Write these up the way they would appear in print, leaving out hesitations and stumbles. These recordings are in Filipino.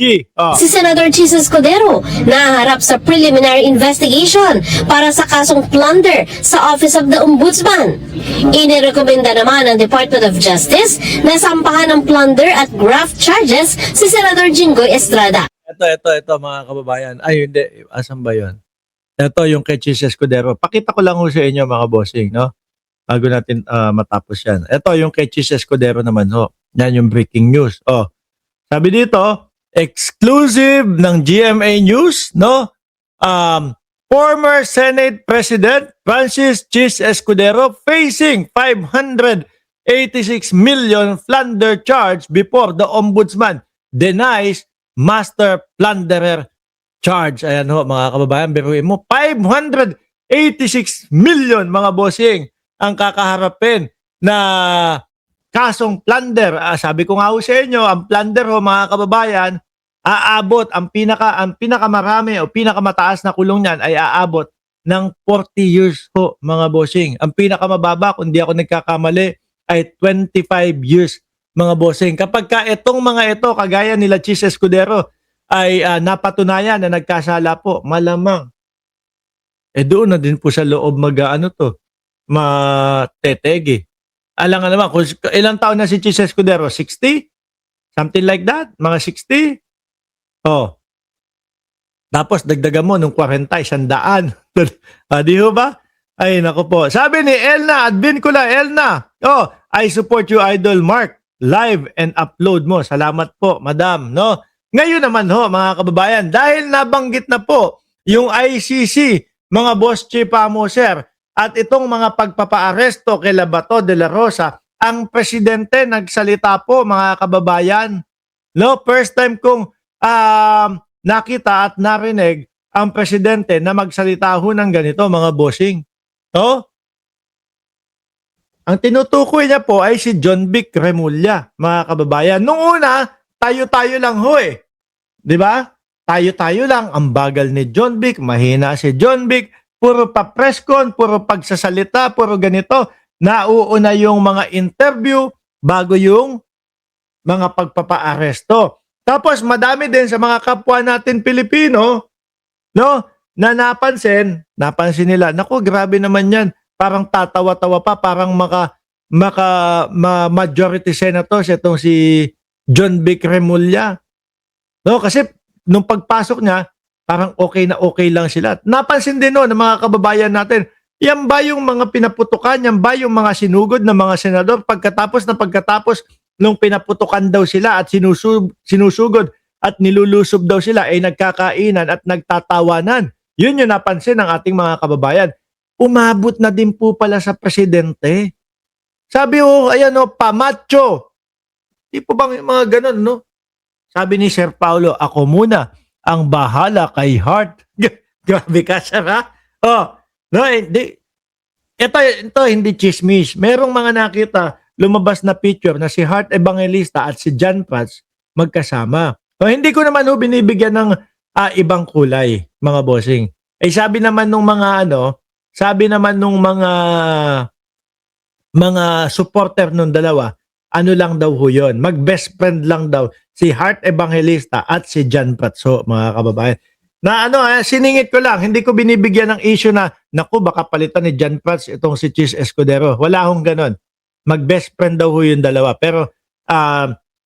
She. Oh. Si Senador Chis Escudero naharap sa preliminary investigation para sa kasong plunder sa Office of the Ombudsman. Inirekomenda naman ng Department of Justice na sampahan ng plunder at graft charges si Senador Jinggoy Estrada. Ito mga kababayan. Ay, hindi. Asan ba yun? Ito yung kay Chis Escudero. Pakita ko lang ho sa inyo mga bossing, no? Bago natin matapos yan. Ito yung kay Chis Escudero naman ho. Yan yung breaking news. Oh. Sabi dito, exclusive ng GMA News, no? Former Senate President Francis Chis Escudero facing 586 million plunder charge before the Ombudsman denies master plunderer charge. Ayan ho mga kababayan, biruin mo, 586 million mga bossing ang kakaharapin na kasong plunder. Sabi ko nga ho sa inyo, ang plunder ho mga kababayan, aabot, ang pinakamarami o pinakamataas na kulong niyan ay aabot ng 40 years ho mga bossing. Ang pinakamababa, kung di ako nagkakamali, ay 25 years mga bossing. Kapag ka itong mga ito, kagaya nila Chis Escudero, ay napatunayan na nagkasala po, malamang. Doon na din po sa loob matetegi. Alam nga naman, kung ilang taon na si Chis Escudero? 60? Something like that? Mga 60? Oh. Tapos dagdagan mo nung 40, 100. Di ho ba? Ay, naku po. Sabi ni Elna, admin ko lang, Elna. Oh, I support you, Idol Mark. Live and upload mo. Salamat po, madam. No? Ngayon naman ho, mga kababayan, dahil nabanggit na po yung ICC, mga boss chief sir, at itong mga pagpapaaresto kay Bato de la Rosa, ang presidente nagsalita po mga kababayan. No, first time kong nakita at narinig ang presidente na magsalita ho ng ganito mga bossing. No? Ang tinutukoy niya po ay si John Vic Remulla, mga kababayan. Noong una, tayo-tayo lang ho eh. 'Di ba? Tayo-tayo lang, ang bagal ni John Vic, mahina si John Vic. Puro pa press con, puro pagsasalita, puro ganito. Nauuna yung mga interview bago yung mga pagpapaaresto. Tapos madami din sa mga kapwa natin Pilipino, no, na napansin nila, naku, grabe naman yan. Parang tatawa-tawa pa, parang majority senators itong si John Vic Remulla. No, kasi nung pagpasok niya, parang okay na okay lang sila. Napansin din no ng mga kababayan natin, yan ba yung mga pinaputukan, yan ba yung mga sinugod ng mga senador pagkatapos nung pinaputukan daw sila at sinusugod at nilulusob daw sila ay nagkakainan at nagtatawanan. Yun yung napansin ng ating mga kababayan. Umabot na din po pala sa presidente. Sabi ayan pamacho. Di po bang yung mga ganun, no? Sabi ni Sir Paulo, ako muna ang bahala kay Hart. Grabe ka, sir, ha? Oh, no, hindi. Ito hindi chismis. Merong mga nakita, lumabas na picture na si Hart Evangelista at si John Prats magkasama. So, hindi ko naman binibigyan ng ibang kulay, mga bossing. Sabi naman nung mga supporter nung dalawa, ano lang daw ho yun, mag-best friend lang daw si Hart Evangelista at si John Pratso, mga kababayan. Na siningit ko lang, hindi ko binibigyan ng issue na, naku, baka palitan ni John Prats itong si Chis Escudero. Wala hong ganon. Mag-best friend daw ho yung dalawa, pero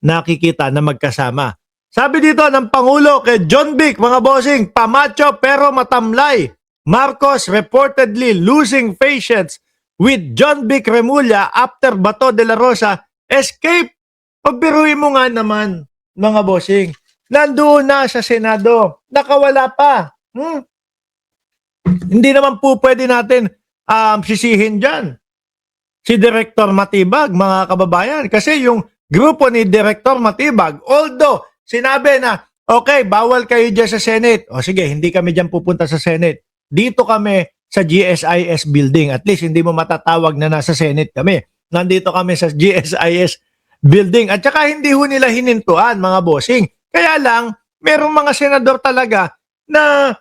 nakikita na magkasama. Sabi dito ng Pangulo kay John Vic, mga bossing, pamacho pero matamlay. Marcos reportedly losing patience with John Vic Remulla after Bato de la Rosa escape. Pagbiruin mo nga naman, mga bossing. Nandoon na sa Senado. Nakawala pa. Hindi naman po pwede natin sisihin dyan si Director Matibag, mga kababayan. Kasi yung grupo ni Director Matibag, although sinabi na, okay, bawal kayo dyan sa Senate. O sige, hindi kami dyan pupunta sa Senate. Dito kami sa GSIS building. At least hindi mo matatawag na nasa Senate kami. Nandito kami sa GSIS building. At saka hindi ho nila hinintuan, mga bossing. Kaya lang, merong mga senador talaga na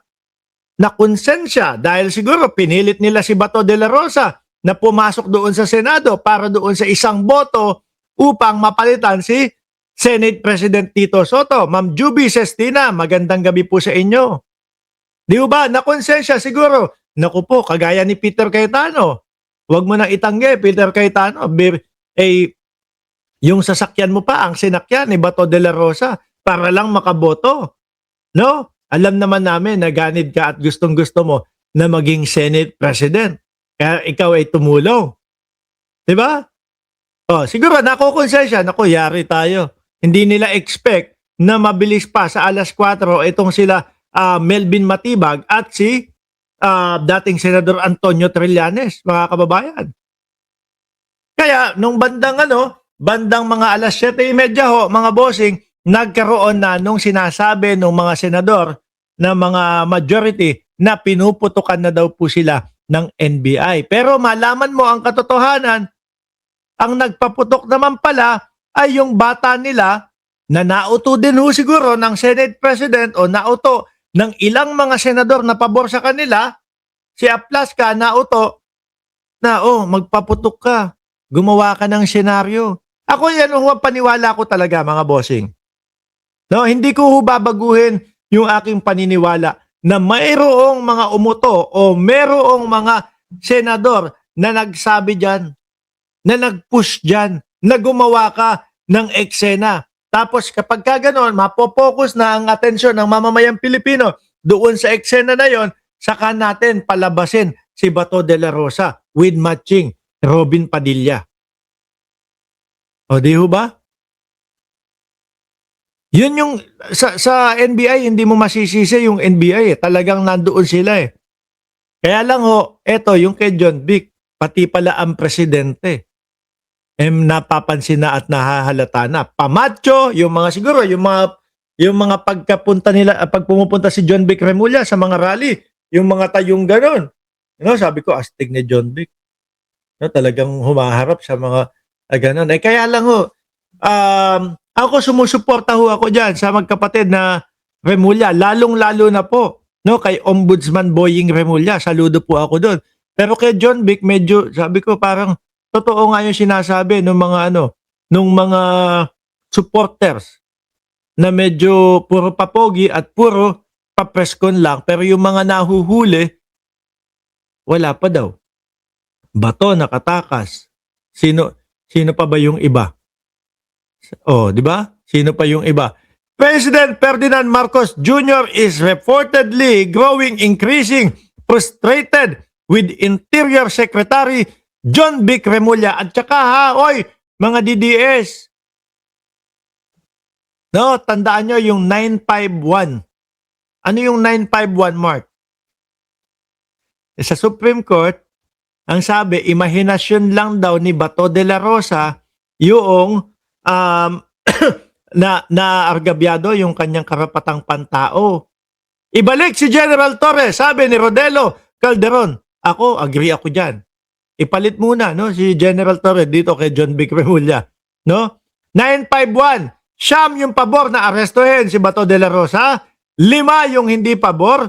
nakonsensya dahil siguro pinilit nila si Bato de la Rosa na pumasok doon sa Senado para doon sa isang boto upang mapalitan si Senate President Tito Soto, Ma'am Juby Sestina, magandang gabi po sa inyo. Di ba, nakonsensya siguro. Naku po, kagaya ni Peter Cayetano. Huwag mo nang itanggi, Peter Cayetano. Yung sasakyan mo pa, ang sinakyan ni Bato de la Rosa para lang makaboto. No? Alam naman namin na ganid ka at gustong-gusto mo na maging Senate President. Kaya ikaw ay tumulong. Di ba? Oh, siguro nakukonsensya, naku, yari tayo. Hindi nila expect na mabilis pa sa alas 4 itong sila Melvin Matibag at si dating Senador Antonio Trillanes, mga kababayan. Kaya nung bandang mga alas 7:30 ho, mga bossing, nagkaroon na nung sinasabi ng mga senador na mga majority na pinuputukan na daw po sila ng NBI. Pero malaman mo ang katotohanan, ang nagpaputok naman pala ay yung bata nila na nauto din ho siguro ng Senate President o nauto ng ilang mga senador na pabor sa kanila, si Aplaska nauto na magpaputok ka, gumawa ka ng senaryo. Ako yan ang paniwala ko talaga, mga bossing. No, hindi ko babaguhin yung aking paniniwala na mayroong mga umuto o mayroong mga senador na nagsabi dyan, na nag-push dyan, na gumawa ka ng eksena. Tapos kapag ka ganon, mapopokus na ang atensyon ng mamamayang Pilipino doon sa eksena na yon, saka natin palabasin si Bato de la Rosa with matching Robin Padilla. O di ho ba? Yun yung sa NBI, hindi mo masisisi yung NBI. Talagang nandoon sila eh. Kaya lang ho, eto yung kay John Vic, pati pala ang presidente. Napapansin na at nahahalata na. Pamacho, yung mga siguro, yung mga pag pumupunta si John Vic Remulla sa mga rally, yung mga tayong ganon. Sabi ko, astig ni John Vic. Talagang humaharap sa mga ganon. Kaya lang ho, ako sumusuporta ho ako dyan sa magkapatid na Remulla, lalong-lalo na po kay Ombudsman Boying Remulla. Saludo po ako doon. Pero kay John Vic, medyo, sabi ko parang, totoo nga yung sinasabi ng mga supporters na medyo puro papogi at puro papreskon lang. Pero yung mga nahuhuli, wala pa daw. Bato, nakatakas. Sino pa ba yung iba? Di ba? Sino pa yung iba? President Ferdinand Marcos Jr. is reportedly increasing frustrated with Interior Secretary John Vic Remulla at saka mga DDS. Tandaan nyo yung 951. Ano yung 951, Mark? Sa Supreme Court, ang sabi, imahinasyon lang daw ni Bato de la Rosa yung na argabyado yung kanyang karapatang pantao. Ibalik si General Torres, sabi ni Rodelo Calderon. Agree ako dyan. Ipalit muna si General Torres dito kay John Vic Remulla. 951, siyam yung pabor na arestuhin si Bato de la Rosa, 5 yung hindi pabor,